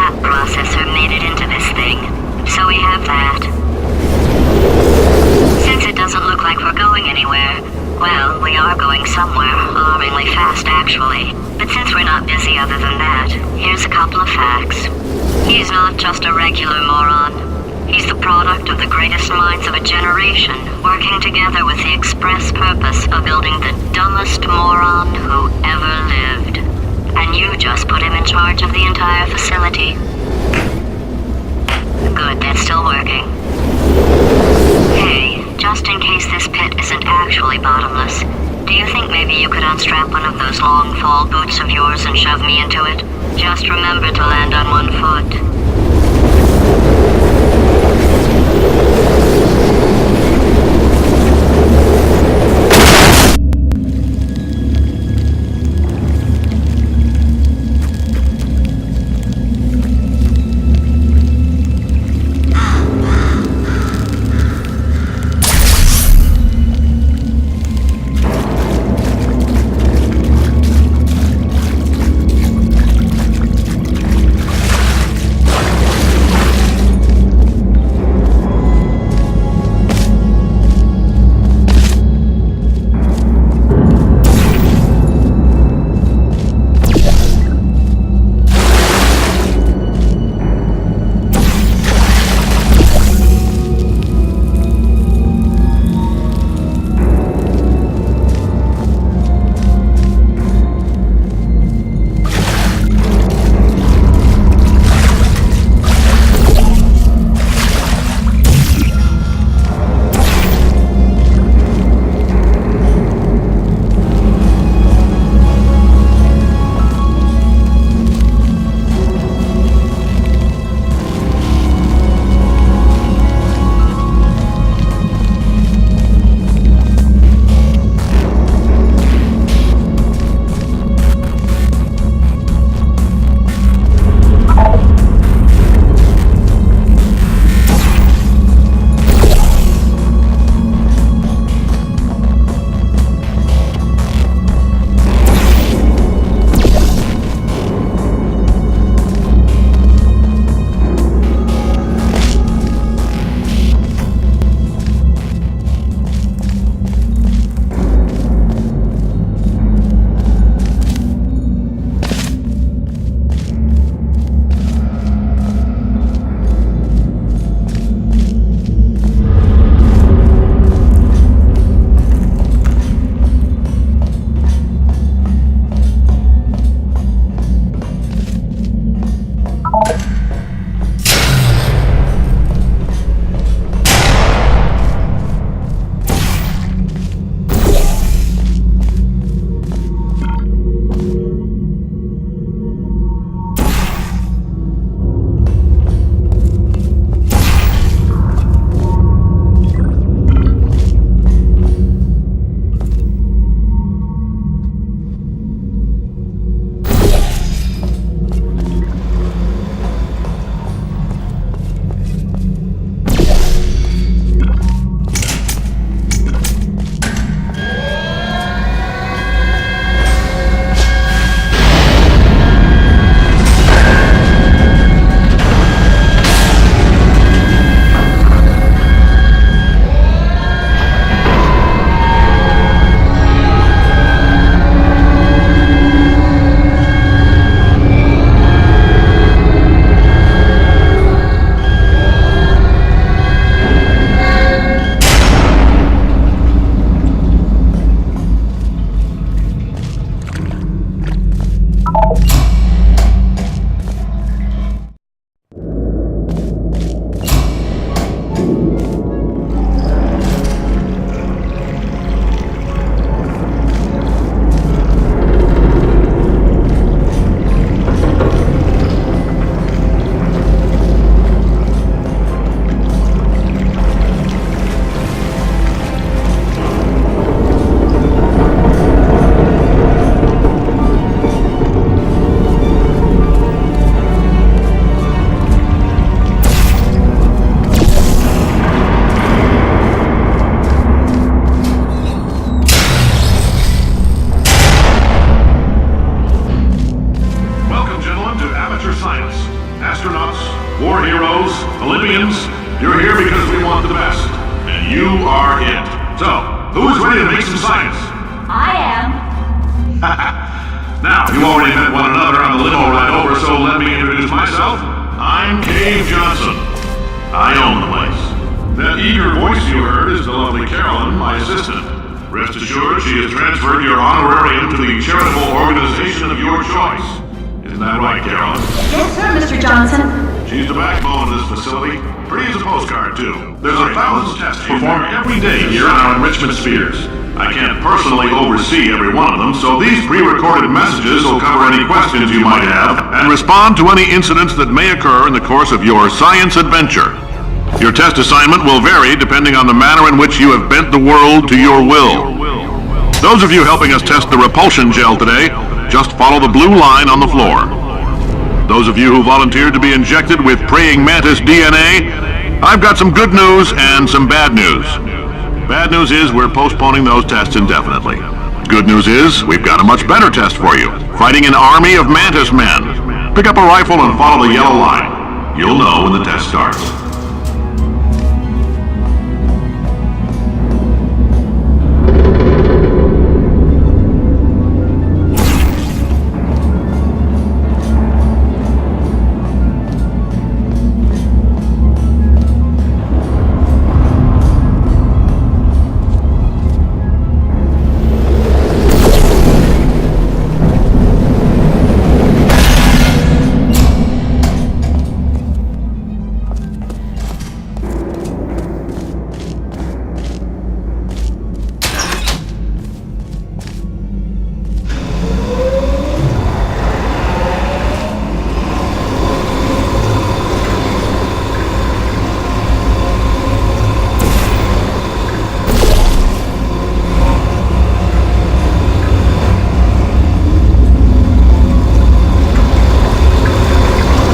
flat processor made it into this thing, so we have that. Since it doesn't look like we're going anywhere, well, we are going somewhere, alarmingly fast actually. But since we're not busy other than that, here's a couple of facts. He's not just a regular moron. He's the product of the greatest minds of a generation, working together with the express purpose of building the dumbest moron who ever lived. And you just put him in charge of the entire facility. Good, that's still working. Hey, just in case this pit isn't actually bottomless, do you think maybe you could unstrap one of those long fall boots of yours and shove me into it? Just remember to land on one foot. astronauts, war heroes, Olympians, you're here because we want the best. And you are it. So, who's ready to make some science? I am. Now, you already met one another on the limo ride over, so let me introduce myself. I'm Cave Johnson. I own the place. That eager voice you heard is the lovely Carolyn, my assistant. Rest assured, she has transferred your honorarium to the charitable organization of your choice. Isn't that right, Carolyn? Yes, sir, Mr. Johnson. She's the backbone of this facility. Pretty as a postcard, too. There's 1,000 tests performed every day here in our enrichment spheres. I can't personally oversee every one of them, so these pre-recorded messages will cover any questions you might have and respond to any incidents that may occur in the course of your science adventure. Your test assignment will vary depending on the manner in which you have bent the world to your will. Those of you helping us test the repulsion gel today, just follow the blue line on the floor. Those of you who volunteered to be injected with praying mantis DNA, I've got some good news and some bad news. Bad news is we're postponing those tests indefinitely. Good news is we've got a much better test for you. Fighting an army of mantis men. Pick up a rifle and follow the yellow line. You'll know when the test starts.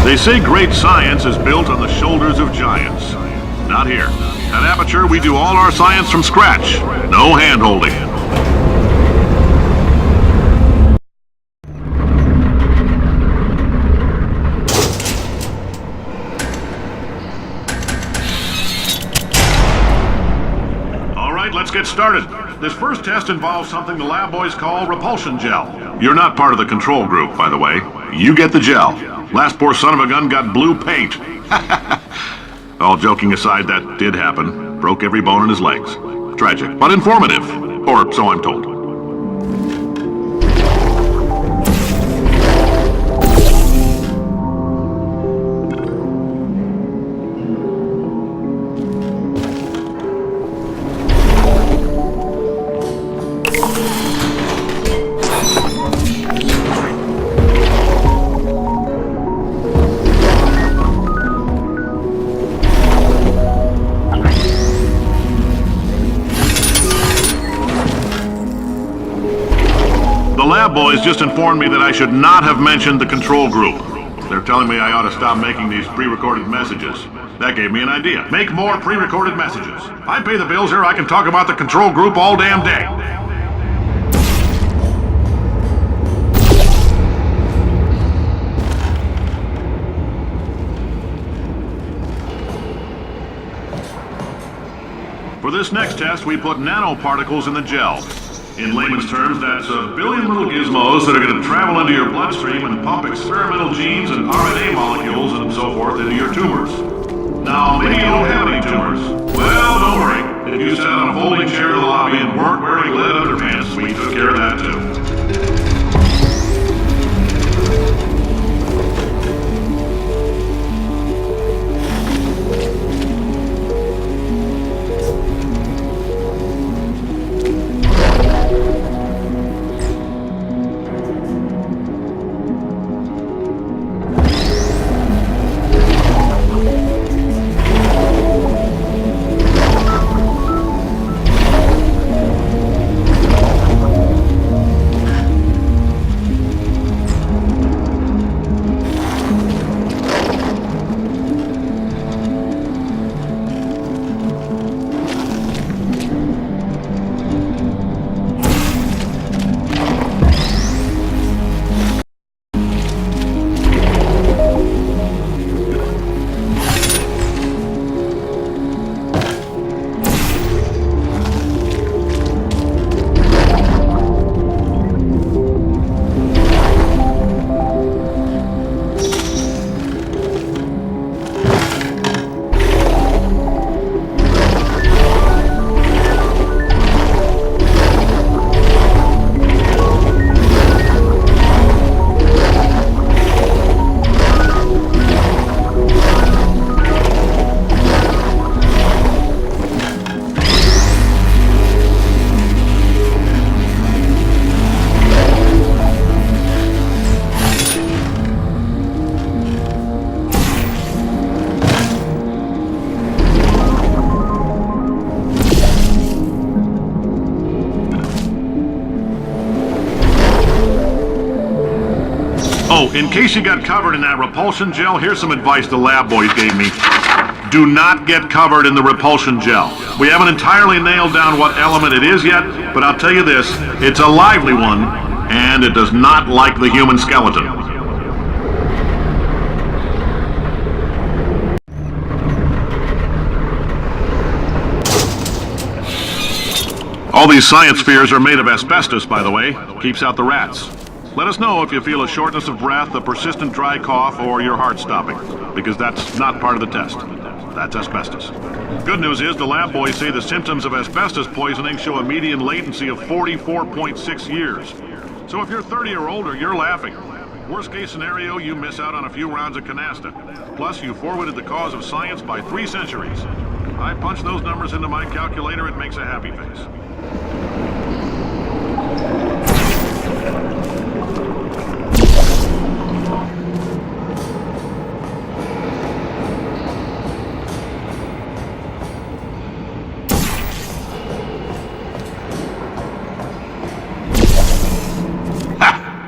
They say great science is built on the shoulders of giants. Not here. At Aperture, we do all our science from scratch. No hand-holding. All right, let's get started. This first test involves something the lab boys call repulsion gel. You're not part of the control group, by the way. You get the gel. Last poor son of a gun got blue paint. All joking aside, that did happen. Broke every bone in his legs. Tragic, but informative. Or so I'm told. The lab boys just informed me that I should not have mentioned the control group. They're telling me I ought to stop making these pre-recorded messages. That gave me an idea. Make more pre-recorded messages. I pay the bills here, I can talk about the control group all damn day. For this next test, we put nanoparticles in the gel. In layman's terms, that's a billion little gizmos that are going to travel into your bloodstream and pump experimental genes and RNA molecules and so forth into your tumors. Now, maybe you don't have any tumors. Well, don't worry. If you sat on a folding chair in the lobby and weren't wearing lead underpants, we took care of that too. Oh, in case you got covered in that repulsion gel, here's some advice the lab boys gave me. Do not get covered in the repulsion gel. We haven't entirely nailed down what element it is yet, but I'll tell you this, it's a lively one, and it does not like the human skeleton. All these science spheres are made of asbestos, by the way. Keeps out the rats. Let us know if you feel a shortness of breath, a persistent dry cough, or your heart stopping, because that's not part of the test. That's asbestos. Good news is the lab boys say the symptoms of asbestos poisoning show a median latency of 44.6 years. So if you're 30 or older, you're laughing. Worst case scenario, you miss out on a few rounds of canasta. Plus, you forwarded the cause of science by 3 centuries. I punch those numbers into my calculator, it makes a happy face.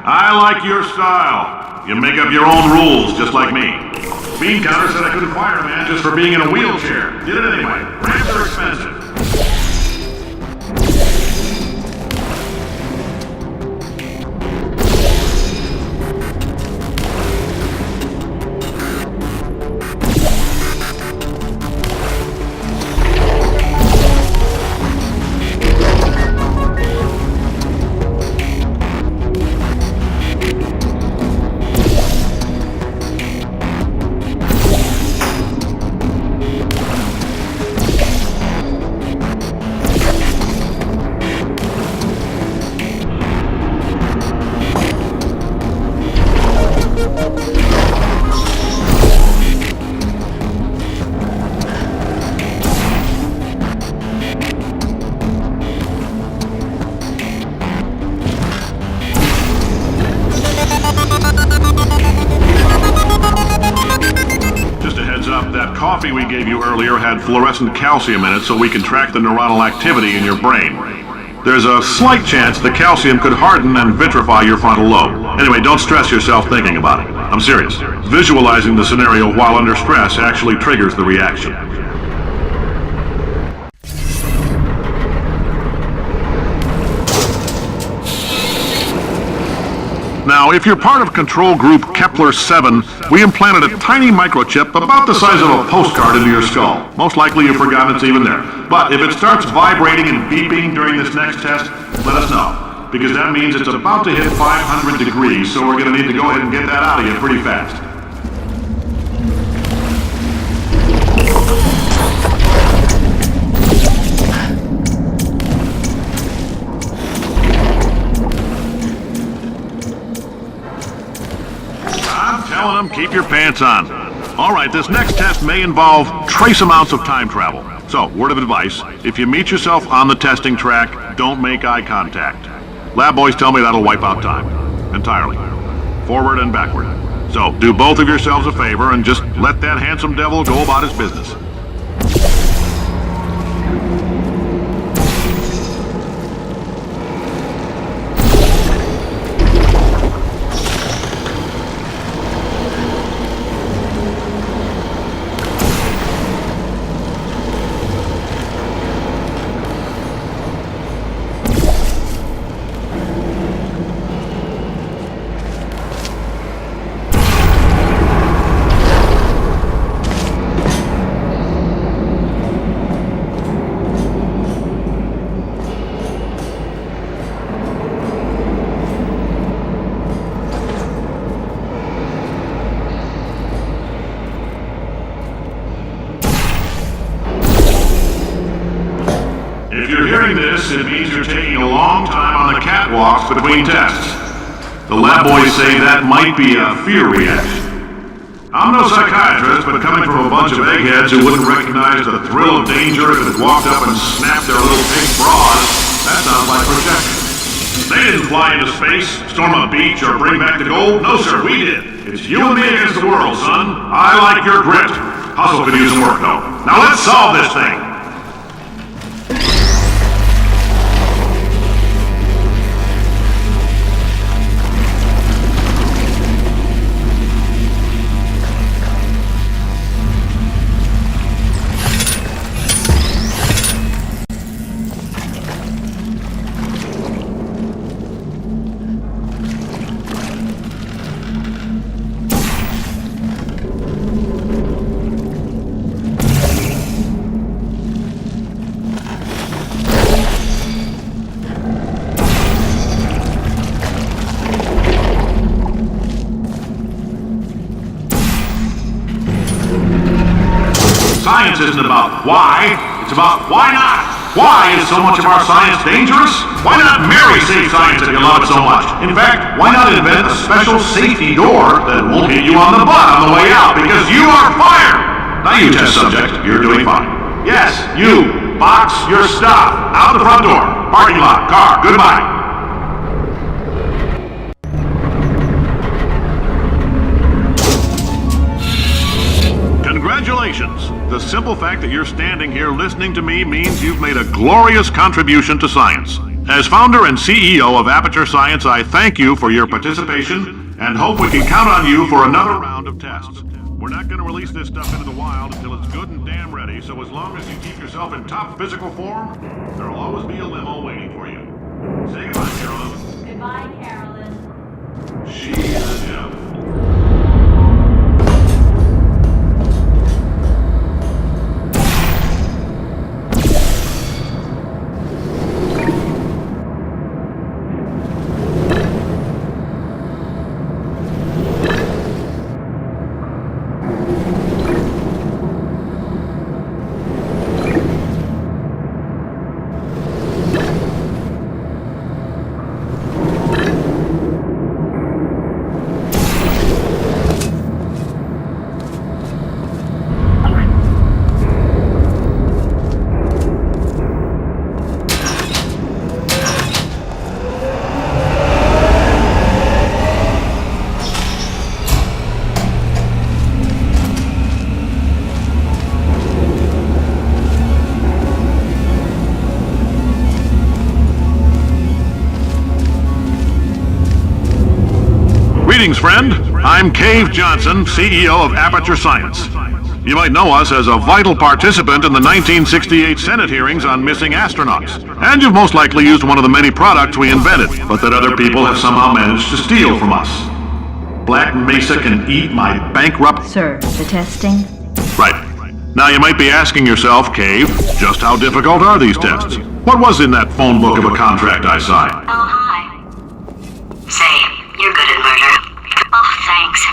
I like your style. You make up your own rules, just like me. Bean Counter said I couldn't fire a man just for being in a wheelchair. Did it anyway. Ramps are expensive. That coffee we gave you earlier had fluorescent calcium in it so we can track the neuronal activity in your brain. There's a slight chance the calcium could harden and vitrify your frontal lobe. Anyway, don't stress yourself thinking about it. I'm serious. Visualizing the scenario while under stress actually triggers the reaction. Now, if you're part of control group Kepler-7, we implanted a tiny microchip about the size of a postcard into your skull. Most likely you've forgotten it's even there. But if it starts vibrating and beeping during this next test, let us know. Because that means it's about to hit 500 degrees, so we're going to need to go ahead and get that out of you pretty fast. Telling them, keep your pants on. All right, this next test may involve trace amounts of time travel. So, word of advice, if you meet yourself on the testing track, don't make eye contact. Lab boys tell me that'll wipe out time. Entirely. Forward and backward. So, do both of yourselves a favor and just let that handsome devil go about his business. If you're hearing this, it means you're taking a long time on the catwalks between tests. The lab boys say that might be a fear reaction. I'm no psychiatrist, but coming from a bunch of eggheads who wouldn't recognize the thrill of danger if it walked up and snapped their little pink bras, that sounds like projection. They didn't fly into space, storm a beach, or bring back the gold. No, sir, we did. It's you and me against the world, son. I like your grit. Hustle could use some work, though. Now let's solve this thing. Science isn't about why, it's about why not. Why is so much of our science dangerous? Why not marry safe science if you love it so much? In fact, why not invent a special safety door that won't hit you on the butt on the way out because you are fired? Now you test subject, you're doing fine. Yes, you, box your stuff, out the front door, parking lot, car, goodbye. Congratulations! The simple fact that you're standing here listening to me means you've made a glorious contribution to science. As founder and CEO of Aperture Science, I thank you for your participation and hope we can count on you for another round of tests. We're not going to release this stuff into the wild until it's good and damn ready, so as long as you keep yourself in top physical form, there'll always be a limo waiting for you. Say goodbye, Carolyn. Goodbye, Carolyn. She is a gem. Greetings, friend. I'm Cave Johnson, CEO of Aperture Science. You might know us as a vital participant in the 1968 Senate hearings on missing astronauts. And you've most likely used one of the many products we invented, but that other people have somehow managed to steal from us. Black Mesa can eat my bankrupt... Sir, the testing? Right. Now you might be asking yourself, Cave, just how difficult are these tests? What was in that phone book of a contract I signed? Oh, hi. Say, you're good at murder. Oh, thanks.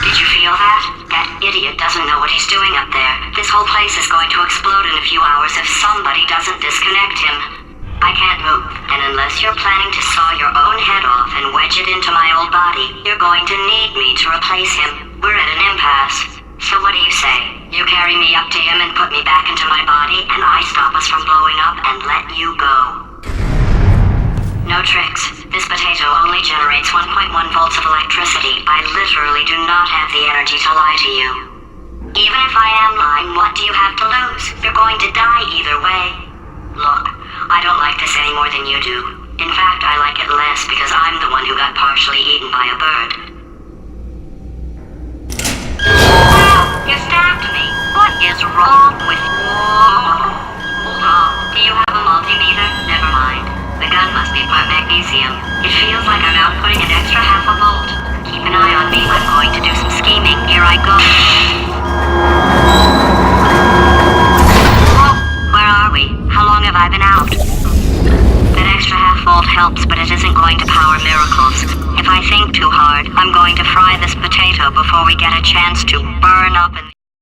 Did you feel that? That idiot doesn't know what he's doing up there. This whole place is going to explode in a few hours if somebody doesn't disconnect him. I can't move, and unless you're planning to saw your own head off and wedge it into my old body, you're going to need me to replace him. We're at an impasse. So what do you say? You carry me up to him and put me back into my body, and I stop us from blowing up and let you go. No tricks. This potato only generates 1.1 volts of electricity. I literally do not have the energy to lie to you. Even if I am lying, what do you have to lose? You're going to die either way. Look, I don't like this any more than you do. In fact, I like it less because I'm the one who got partially eaten by a bird. You stabbed me. What is wrong with you? Hold on. Do you have a multimeter? Never mind. The gun must be part magnesium. It feels like I'm outputting an extra half a volt. Keep an eye on me. I'm going to do some scheming. Here I go. Oh, where are we? How long have I been out? That extra half volt helps, but it isn't going to power miracles. If I think too hard, I'm going to fry this potato before we get a chance to burn up in...